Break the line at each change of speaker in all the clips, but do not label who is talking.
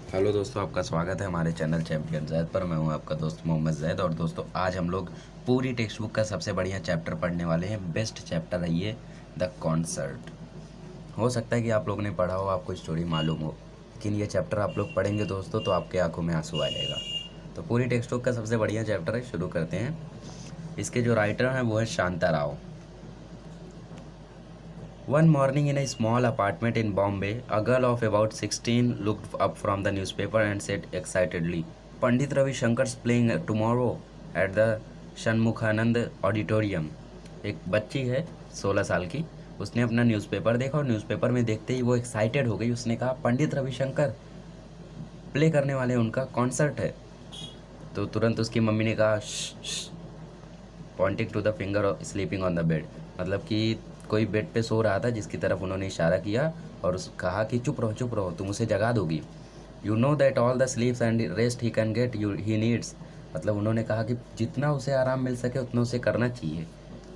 Hello दोस्तों, आपका स्वागत है हमारे चैनल चैम्पियन जैद पर। मैं हूं आपका दोस्त मोहम्मद जैद। और दोस्तों, आज हम लोग पूरी टेक्स्ट बुक का सबसे बढ़िया चैप्टर पढ़ने वाले हैं। बेस्ट चैप्टर है ये, द कॉन्सर्ट। हो सकता है कि आप लोगों ने पढ़ा हो, आपको स्टोरी मालूम हो, लेकिन ये चैप्टर आप लोग पढ़ेंगे दोस्तों तो आपके आंखों में आंसू आ जाएगा। तो पूरी टेक्स्ट बुक का सबसे बढ़िया चैप्टर है, शुरू करते हैं। इसके जो राइटर हैं वो है Shanta Rao. One morning in a small apartment in Bombay, a girl of about 16 looked up from the newspaper and said excitedly, Pandit Ravi Shankar's playing tomorrow at the Shanmukhanand Auditorium. एक बच्ची है 16 साल की, उसने अपना न्यूज़पेपर देखा और न्यूज़पेपर में देखते ही वो एक्साइटेड हो गई। उसने कहा, पंडित रविशंकर प्ले करने वाले, उनका कॉन्सर्ट है। तो तुरंत उसकी मम्मी ने कहा, pointing to the finger sleeping on the bed, मतलब कि कोई बेड पे सो रहा था जिसकी तरफ उन्होंने इशारा किया और कहा कि चुप रहो, तुम उसे जगा दोगी। You know that all the स्लीप्स and rest he can get you he needs, मतलब उन्होंने कहा कि जितना उसे आराम मिल सके उतना उसे करना चाहिए।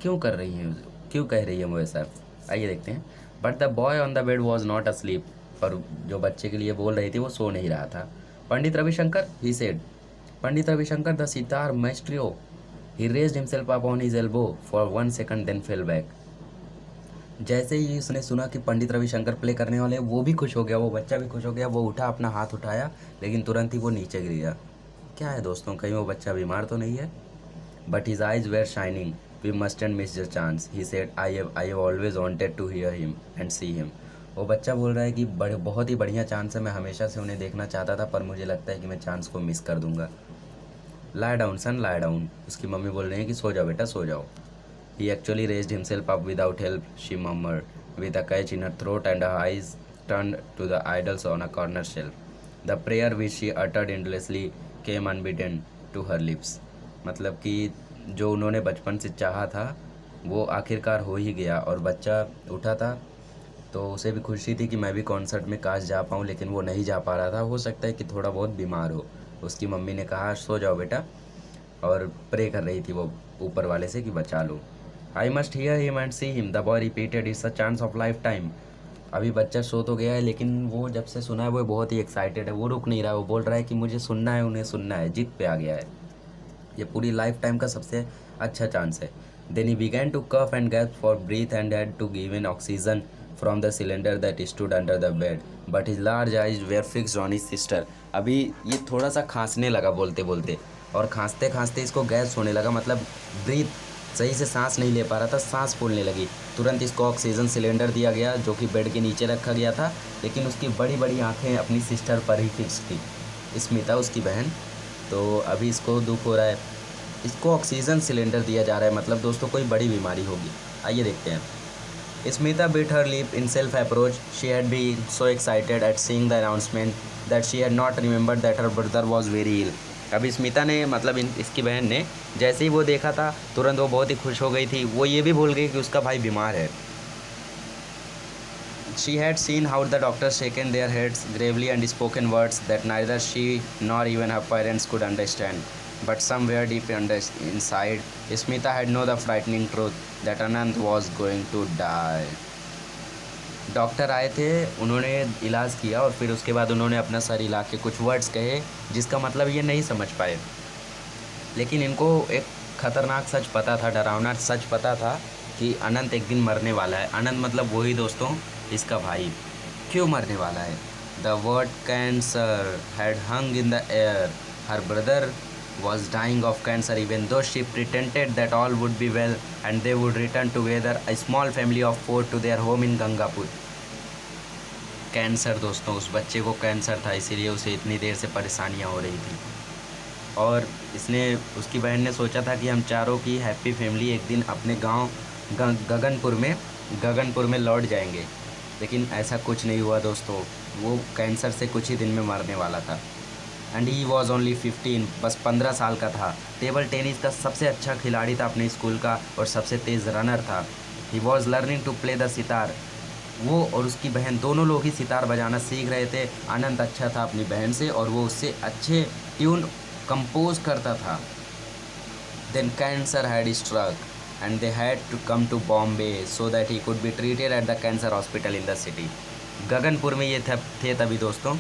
क्यों कह रही है वो ऐसा? आइए देखते हैं। But the boy on the bed was not asleep, पर जो बच्चे के लिए बोल रही थी वो सो नहीं रहा था। Pandit Ravishankar, he said, Pandit Ravishankar the sitar maestro. He raised himself up on his elbow for 1 second, then fell back. जैसे ही उसने सुना कि पंडित रविशंकर प्ले करने वाले हैं, वो भी खुश हो गया, वो बच्चा भी खुश हो गया। वो उठा, अपना हाथ उठाया, लेकिन तुरंत ही वो नीचे गिर गया। क्या है दोस्तों, कहीं वो बच्चा बीमार तो नहीं है? But his eyes were shining, we must and miss the chance, he said, I have always wanted to hear him and see him. वो बच्चा बोल रहा है कि बहुत ही बढ़िया चांस है, मैं हमेशा से उन्हें देखना चाहता था, पर मुझे लगता है कि मैं चांस को मिस कर दूंगा। लाई डाउन सन, लाई डाउन। उसकी मम्मी बोल रही है कि सो जाओ बेटा, सो जाओ। He actually raised himself up without help, she murmured, with a catch in her throat and her eyes turned to the idols on a corner shelf. The prayer which she uttered endlessly came unbidden to her lips. मतलब कि जो उन्होंने बचपन से चाहा था वो आखिरकार हो ही गया। और बच्चा उठा था तो उसे भी खुशी थी कि मैं भी कॉन्सर्ट में काश जा पाऊँ, लेकिन वो नहीं जा पा रहा था। हो सकता है कि थोड़ा बहुत बीमार हो। उसकी मम्मी ने कहा, सो जाओ बेटा, और प्रे कर रही थी वो ऊपर वाले से कि बचा लो। I must hear him and see him, the boy repeated, it's a chance of life time. अभी बच्चा सो तो गया है, लेकिन वो जब से सुना है वो बहुत ही एक्साइटेड है, वो रुक नहीं रहा। वो बोल रहा है कि मुझे सुनना है, उन्हें सुनना है, जिद पे आ गया है। ये पूरी लाइफ टाइम का सबसे अच्छा चांस है। Then he began to cough and gasp for breath and had to give in oxygen from the cylinder that stood under the bed, but his large eyes were fixed on his sister. अभी ये थोड़ा सा खांसने लगा बोलते बोलते, और खांसते खांसते इसको गैस होने लगा, मतलब ब्रीथ सही से सांस नहीं ले पा रहा था, सांस फूलने लगी। तुरंत इसको ऑक्सीजन सिलेंडर दिया गया जो कि बेड के नीचे रखा गया था, लेकिन उसकी बड़ी बड़ी आंखें अपनी सिस्टर पर ही फिक्स थी, स्मिता उसकी बहन। तो अभी इसको दुख हो रहा है, इसको ऑक्सीजन सिलेंडर दिया जा रहा है, मतलब दोस्तों कोई बड़ी बीमारी होगी। आइए देखते हैं। Smita bit her lip in self-approach. She had been so excited at seeing the announcement that she had not remembered that her brother was very ill. अभी स्मिता ने, मतलब इसकी बहन ने, जैसे ही वो देखा था तुरंत वो बहुत ही खुश हो गई थी। वो ये भी भूल गई कि उसका भाई बीमार है। She had seen how the doctors shaken their heads gravely and spoken words that neither she nor even her parents could understand. But somewhere deep inside, Smita had known the frightening truth that Anand was going to die. Doctor आए थे, उन्होंने इलाज किया और फिर उसके बाद उन्होंने अपना सर हिला के कुछ वर्ड्स कहे जिसका मतलब ये नहीं समझ पाए, लेकिन इनको एक खतरनाक सच पता था, डरावना सच पता था कि अनंत एक दिन मरने वाला है। अनंत मतलब वही दोस्तों, इसका भाई। क्यों मरने वाला है? The word cancer had hung in the air, her brother was dying of cancer, even though she pretended that all would be well and they would return together, a small family of 4, to their home in Gangapur. Cancer दोस्तों, उस बच्चे को cancer था, इसीलिए उसे इतनी देर से परेशानियां हो रही थी। और इसने, उसकी बहन ने सोचा था कि हम चारों की हैप्पी फैमिली एक दिन अपने गांव गगनपुर में लौट जाएंगे, लेकिन ऐसा कुछ नहीं हुआ दोस्तों। वो कैंसर से कुछ ही दिन में मरने वाला था। एंड ही वॉज ओनली 15, बस 15 साल का था। टेबल टेनिस का सबसे अच्छा खिलाड़ी था अपने स्कूल का और सबसे तेज़ रनर था। He was learning to play the sitar, वो और उसकी बहन दोनों लोग ही सितार बजाना सीख रहे थे। आनंद अच्छा था अपनी बहन से और वो उससे अच्छे ट्यून कंपोज करता था। Then cancer had struck and they had to come to Bombay so that he could be treated at the cancer hospital in the city. Gaganpur में ये थे तभी दोस्तों।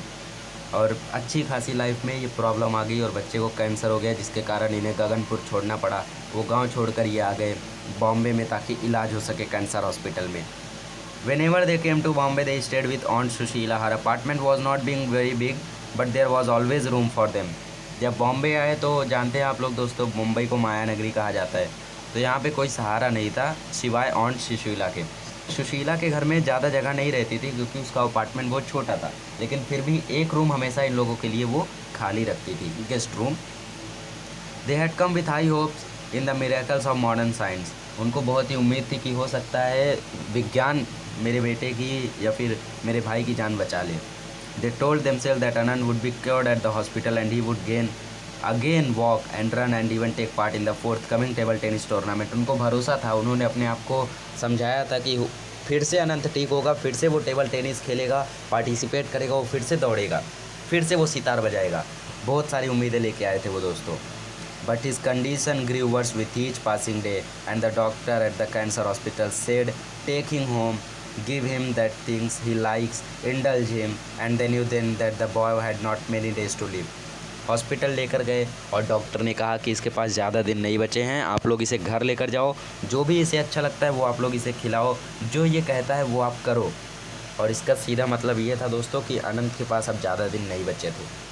और अच्छी खासी लाइफ में ये प्रॉब्लम आ गई और बच्चे को कैंसर हो गया, जिसके कारण इन्हें गगनपुर छोड़ना पड़ा। वो गांव छोड़कर ये आ गए बॉम्बे में ताकि इलाज हो सके कैंसर हॉस्पिटल में। Whenever they came to Bombay, they stayed with Aunt Sushila. Her apartment was not being very big, but there was always room for them. जब बॉम्बे आए तो जानते हैं आप लोग दोस्तों, मुंबई को माया नगरी कहा जाता है, तो यहाँ पे कोई सहारा नहीं था सिवाय ऑन्ट सुशीला के। सुशीला के घर में ज़्यादा जगह नहीं रहती थी क्योंकि उसका अपार्टमेंट बहुत छोटा था, लेकिन फिर भी एक रूम हमेशा इन लोगों के लिए वो खाली रखती थी, guest room. They had come with high hopes in the miracles of modern science. उनको बहुत ही उम्मीद थी कि हो सकता है विज्ञान मेरे बेटे की या फिर मेरे भाई की जान बचा ले। They told themselves that Anant would be cured at the hospital and he would again walk and run and even take part in the forthcoming table tennis tournament. उनको भरोसा था, उन्होंने अपने आप को समझाया था कि फिर से अनंत ठीक होगा, फिर से वो टेबल टेनिस खेलेगा, पार्टिसिपेट करेगा, वो फिर से दौड़ेगा, फिर से वो सितार बजाएगा। बहुत सारी उम्मीदें लेके आए थे वो दोस्तों। But his condition grew worse with each passing day, and the doctor at the cancer hospital said, take him home, give him that things he likes, indulge him, and they knew then that the boy had not many days to live. Hospital लेकर गए और doctor ने कहा कि इसके पास ज़्यादा दिन नहीं बचे हैं, आप लोग इसे घर लेकर जाओ, जो भी इसे अच्छा लगता है वो आप लोग इसे खिलाओ, जो ये कहता है वो आप करो। और इसका सीधा मतलब ये था दोस्तों कि अनंत के पास अब ज़्यादा दिन नहीं बचे थे।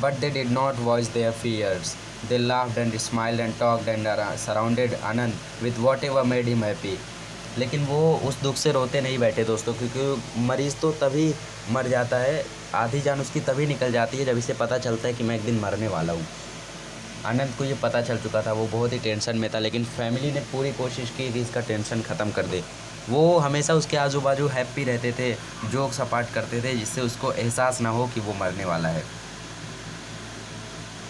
But they did not voice their fears. They laughed and smiled and talked and surrounded Anand with whatever made him happy. लेकिन वो उस दुख से रोते नहीं बैठे दोस्तों, क्योंकि मरीज़ तो तभी मर जाता है, आधी जान उसकी तभी निकल जाती है जब इसे पता चलता है कि मैं एक दिन मरने वाला हूँ। आनंद को ये पता चल चुका था, वो बहुत ही टेंशन में था, लेकिन फैमिली ने पूरी कोशिश की कि इसका टेंशन ख़त्म कर दे। वो हमेशा उसके आजू बाजू हैप्पी रहते थे, जोक सपाट करते थे, जिससे उसको एहसास ना हो कि वो मरने वाला है।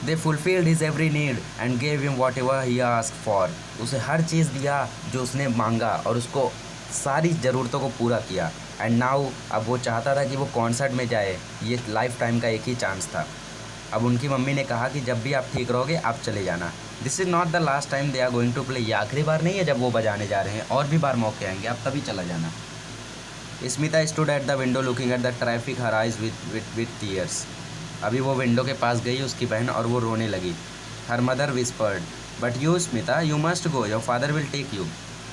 They fulfilled his every need and gave him whatever he asked for. उसे हर चीज़ दिया जो उसने मांगा और उसको सारी ज़रूरतों को पूरा किया। एंड नाउ अब वो चाहता था कि वो कॉन्सर्ट में जाए, ये लाइफ टाइम का एक ही चांस था। अब उनकी मम्मी ने कहा कि जब भी आप ठीक रहोगे आप चले जाना। This is not the last time they are going to play. ये आखिरी बार नहीं है जब वो बजाने जा रहे हैं, और भी बार मौके आएंगे, आप तभी चला जाना। Smita stood at the window looking at the traffic, her eyes with tears. अभी वो विंडो के पास गई उसकी बहन और वो रोने लगी। Her mother whispered, but you Smita, you must go, your father will take you.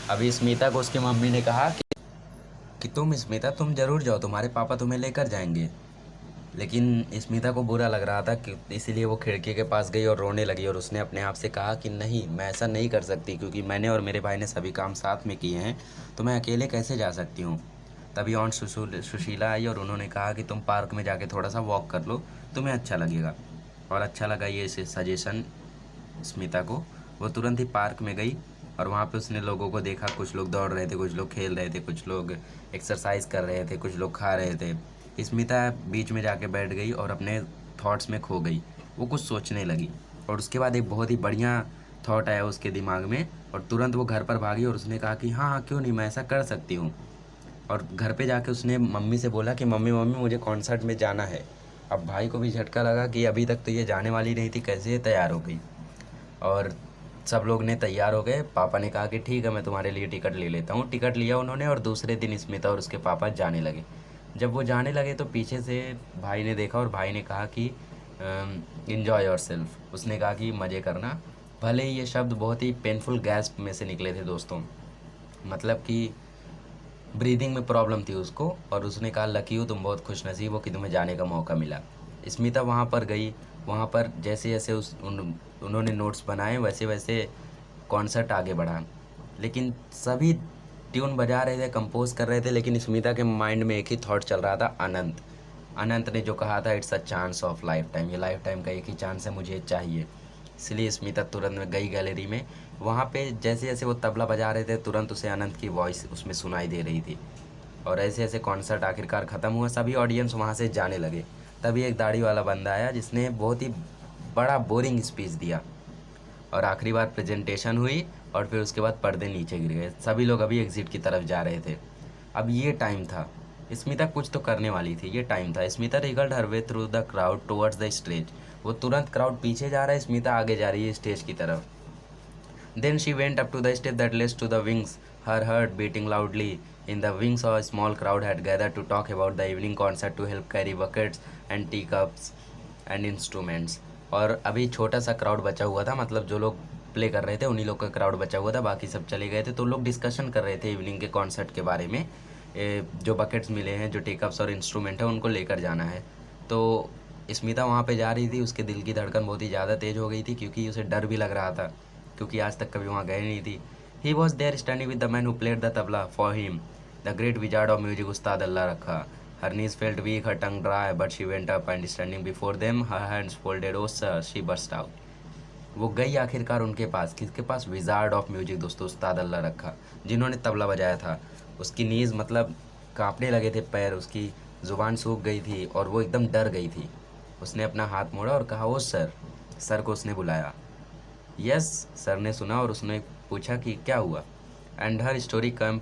अभी स्मिता को उसकी मम्मी ने कहा कि तुम स्मिता, तुम ज़रूर जाओ, तुम्हारे पापा तुम्हें लेकर जाएंगे। लेकिन स्मिता को बुरा लग रहा था कि इसीलिए वो खिड़की के पास गई और रोने लगी, और उसने अपने आप से कहा कि नहीं, मैं ऐसा नहीं कर सकती, क्योंकि मैंने और मेरे भाई ने सभी काम साथ में किए हैं, तो मैं अकेले कैसे जा सकती हूँ। तभी ऑन्ट सुशीला आई और उन्होंने कहा कि तुम पार्क में जाके थोड़ा सा वॉक कर लो, तुम्हें अच्छा लगेगा। और अच्छा लगा ये सजेशन स्मिता को। वो तुरंत ही पार्क में गई और वहाँ पे उसने लोगों को देखा, कुछ लोग दौड़ रहे थे, कुछ लोग खेल रहे थे, कुछ लोग एक्सरसाइज कर रहे थे, कुछ लोग खा रहे थे। स्मिता बीच में जाके बैठ गई और अपने थॉट्स में खो गई। वो कुछ सोचने लगी और उसके बाद एक बहुत ही बढ़िया थॉट आया उसके दिमाग में, और तुरंत वो घर पर भागी और उसने कहा कि हाँ हाँ क्यों नहीं, मैं ऐसा कर सकती हूँ। और घर पे जाके उसने मम्मी से बोला कि मम्मी मुझे कॉन्सर्ट में जाना है। अब भाई को भी झटका लगा कि अभी तक तो ये जाने वाली नहीं थी, कैसे ये तैयार हो गई। और सब लोग ने तैयार हो गए। पापा ने कहा कि ठीक है, मैं तुम्हारे लिए टिकट ले लेता हूँ। टिकट लिया उन्होंने और दूसरे दिन स्मिता और उसके पापा जाने लगे। जब वो जाने लगे तो पीछे से भाई ने देखा और भाई ने कहा कि इन्जॉय योर सेल्फ। उसने कहा कि मज़े करना। भले ही ये शब्द बहुत ही पेनफुल गैस्प में से निकले थे दोस्तों, मतलब कि ब्रीदिंग में प्रॉब्लम थी उसको, और उसने कहा लकी हो, तुम बहुत खुशनसीब हो कि तुम्हें जाने का मौका मिला। स्मिता वहाँ पर गई। वहाँ पर जैसे जैसे उन्होंने नोट्स बनाए वैसे वैसे कॉन्सर्ट आगे बढ़ा। लेकिन सभी ट्यून बजा रहे थे, कंपोज कर रहे थे, लेकिन स्मिता के माइंड में एक ही थॉट चल रहा था, अनंत ने जो कहा था, it's a chance of life time, ये लाइफ टाइम का एक ही चांस है, मुझे चाहिए। इसलिए स्मिता तुरंत में गई गैलरी में। वहाँ पे जैसे जैसे वो तबला बजा रहे थे, तुरंत उसे अनंत की वॉइस उसमें सुनाई दे रही थी। और ऐसे ऐसे कॉन्सर्ट आखिरकार ख़त्म हुआ, सभी ऑडियंस वहाँ से जाने लगे। तभी एक दाढ़ी वाला बंदा आया जिसने बहुत ही बड़ा बोरिंग स्पीच दिया, और आखिरी बार प्रेजेंटेशन हुई और फिर उसके बाद पर्दे नीचे गिर गए। सभी लोग अभी एग्ज़िट की तरफ जा रहे थे। अब ये टाइम था, स्मिता कुछ तो करने वाली थी, ये टाइम था। स्मिता रिगल्ड हर way through the crowd towards the stage. वो तुरंत क्राउड पीछे जा रहा है, स्मिता आगे जा रही है स्टेज की तरफ। Then she went up to the step that leads to the wings her heart beating loudly. In the wings, a small crowd had gathered to talk about the evening concert to help carry buckets and teacups and instruments. और अभी छोटा सा crowd बचा हुआ था, मतलब जो लोग प्ले कर रहे थे उन्हीं लोग का क्राउड बचा हुआ था, बाकी सब चले गए थे। तो लोग डिस्कशन कर रहे थे इवनिंग के कॉन्सर्ट के बारे में। जो बकेट्स मिले हैं, जो टेकअप्स और इंस्ट्रूमेंट है, उनको लेकर जाना है। तो स्मिता वहाँ पे जा रही थी, उसके दिल की धड़कन बहुत ही ज़्यादा तेज़ हो गई थी, क्योंकि उसे डर भी लग रहा था, क्योंकि आज तक कभी वहाँ गए नहीं थी। He was there standing with the man who played the tabla for him, the great wizard of music, Ustad Allah रखा। हर knees felt weak, her tongue dry, but she went up and standing before them, her hands folded, oh sir, she burst out. वो गई आखिरकार उनके पास, किसके पास? Wizard of music दोस्तों, उस्ताद अल्लाह रखा, जिन्होंने तबला बजाया था। उसकी नीज़ मतलब कांपने लगे थे पैर, उसकी ज़ुबान सूख गई थी और वो एकदम डर गई थी। उसने अपना हाथ मोड़ा और कहा, ओ सर। सर को उसने बुलाया। यस, सर ने सुना और उसने पूछा कि क्या हुआ। And her story come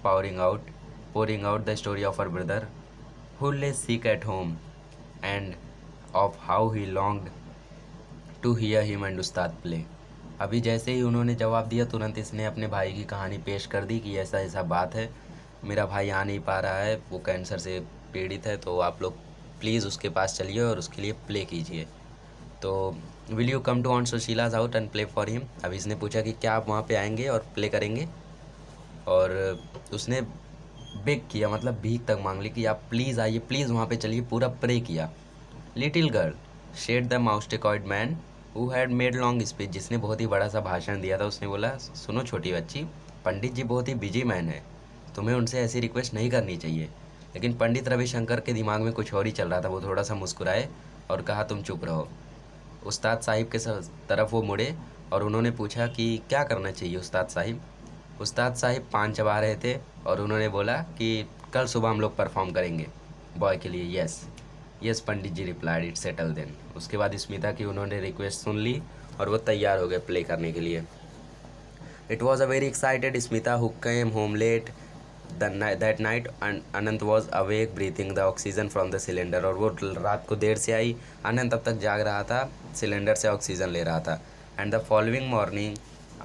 pouring out the story of her brother who lay sick at home and of how he longed to hear him and Ustad play. अभी जैसे ही उन्होंने जवाब दिया, तुरंत इसने अपने भाई की कहानी पेश कर दी कि ऐसा ऐसा बात है, मेरा भाई आ नहीं पा रहा है, वो कैंसर से पीड़ित है, तो आप लोग प्लीज़ उसके पास चलिए और उसके लिए प्ले कीजिए। तो will you come to on Sushila's out and play for him. अभी इसने पूछा कि क्या आप वहाँ पे आएंगे और प्ले करेंगे, और उसने बेग किया, मतलब भीख तक मांग ली कि आप प्लीज़ आइए, प्लीज़ वहाँ पे चलिए, पूरा प्रे किया। Little girl said the mustachioed man who had made long speech, जिसने बहुत ही बड़ा सा भाषण दिया था, उसने बोला, सुनो छोटी बच्ची, पंडित जी बहुत ही बिजी मैन है, तुम्हें उनसे ऐसी रिक्वेस्ट नहीं करनी चाहिए। लेकिन पंडित रविशंकर के दिमाग में कुछ और ही चल रहा था। वो थोड़ा सा मुस्कुराए और कहा, तुम चुप रहो। उस्ताद साहिब के तरफ वो मुड़े और उन्होंने पूछा कि क्या करना चाहिए उस्ताद साहिब। उस्ताद साहिब पान चबा रहे थे और उन्होंने बोला कि कल सुबह हम लोग परफॉर्म करेंगे बॉय के लिए। Yes yes Pandit ji replied, it settle then. उसके बाद स्मिता की उन्होंने रिक्वेस्ट सुन ली और वो तैयार हो गए प्ले करने के लिए। It was a very excited Smita who came home let that night, Anant was awake breathing the oxygen from the cylinder. और वो रात को देर से आई, अनंत तब तक जाग रहा था, सिलेंडर से ऑक्सीजन ले रहा था। And the following morning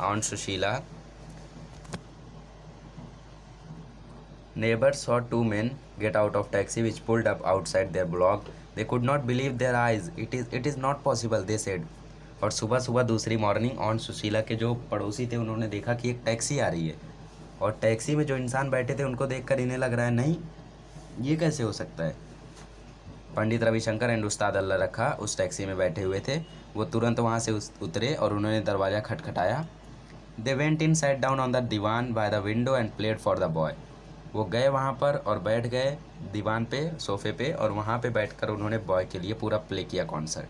on Sushila neighbors saw two men get out of taxi which pulled up outside their block. They could not believe their eyes. It is not possible, they said. और सुबह सुबह दूसरी morning on Sushila के जो पड़ोसी थे, उन्होंने देखा कि एक टैक्सी आ रही है और टैक्सी में जो इंसान बैठे थे उनको देखकर इन्हें लग रहा है, नहीं ये कैसे हो सकता है। पंडित रविशंकर एंड उस्ताद अल्लाह रखा उस टैक्सी में बैठे हुए थे। वो तुरंत वहाँ से उतरे और उन्होंने दरवाज़ा खटखटाया। They went in, sat down on the divan by the window and played for the boy. वो गए वहाँ पर और बैठ गए दीवान पे, सोफे पे, और वहाँ पे बैठकर उन्होंने बॉय के लिए पूरा प्ले किया concert.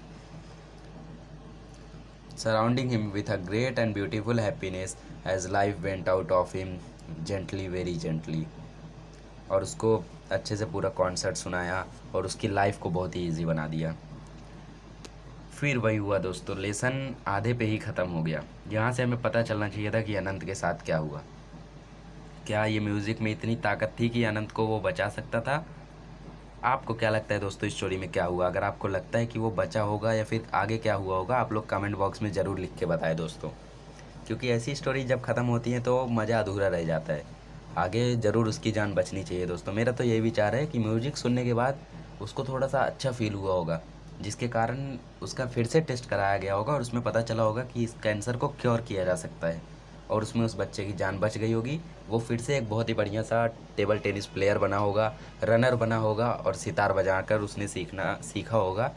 Surrounding him with a great and beautiful happiness as life went out of him gently, very gently. और उसको अच्छे से पूरा कॉन्सर्ट सुनाया और उसकी लाइफ को बहुत ही ईजी बना दिया। फिर वही हुआ दोस्तों, लेसन आधे पे ही ख़त्म हो गया। यहाँ से हमें पता चलना चाहिए था कि अनंत के साथ क्या हुआ। क्या ये म्यूज़िक में इतनी ताकत थी कि अनंत को वो बचा सकता था? आपको क्या लगता है दोस्तों, इस स्टोरी में क्या हुआ? अगर आपको लगता है कि वो बचा होगा या फिर आगे क्या हुआ होगा, आप लोग कमेंट बॉक्स में ज़रूर लिख के बताएं दोस्तों, क्योंकि ऐसी स्टोरी जब ख़त्म होती है तो मज़ा अधूरा रह जाता है। आगे ज़रूर उसकी जान बचनी चाहिए दोस्तों। मेरा तो यही विचार है कि म्यूज़िक सुनने के बाद उसको थोड़ा सा अच्छा फील हुआ होगा, जिसके कारण उसका फिर से टेस्ट कराया गया होगा और उसमें पता चला होगा कि इस कैंसर को क्योर किया जा सकता है, और उसमें उस बच्चे की जान बच गई होगी। वो फिर से एक बहुत ही बढ़िया सा टेबल टेनिस प्लेयर बना होगा, रनर बना होगा और सितार बजाकर उसने सीखा होगा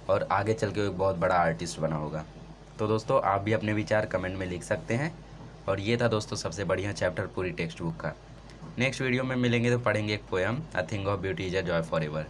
और आगे चल के एक बहुत बड़ा आर्टिस्ट बना होगा। तो दोस्तों आप भी अपने विचार कमेंट में लिख सकते हैं। और ये था दोस्तों सबसे बढ़िया चैप्टर पूरी टेक्स्ट बुक का। नेक्स्ट वीडियो में मिलेंगे तो पढ़ेंगे एक poem, a thing of beauty is a joy for ever.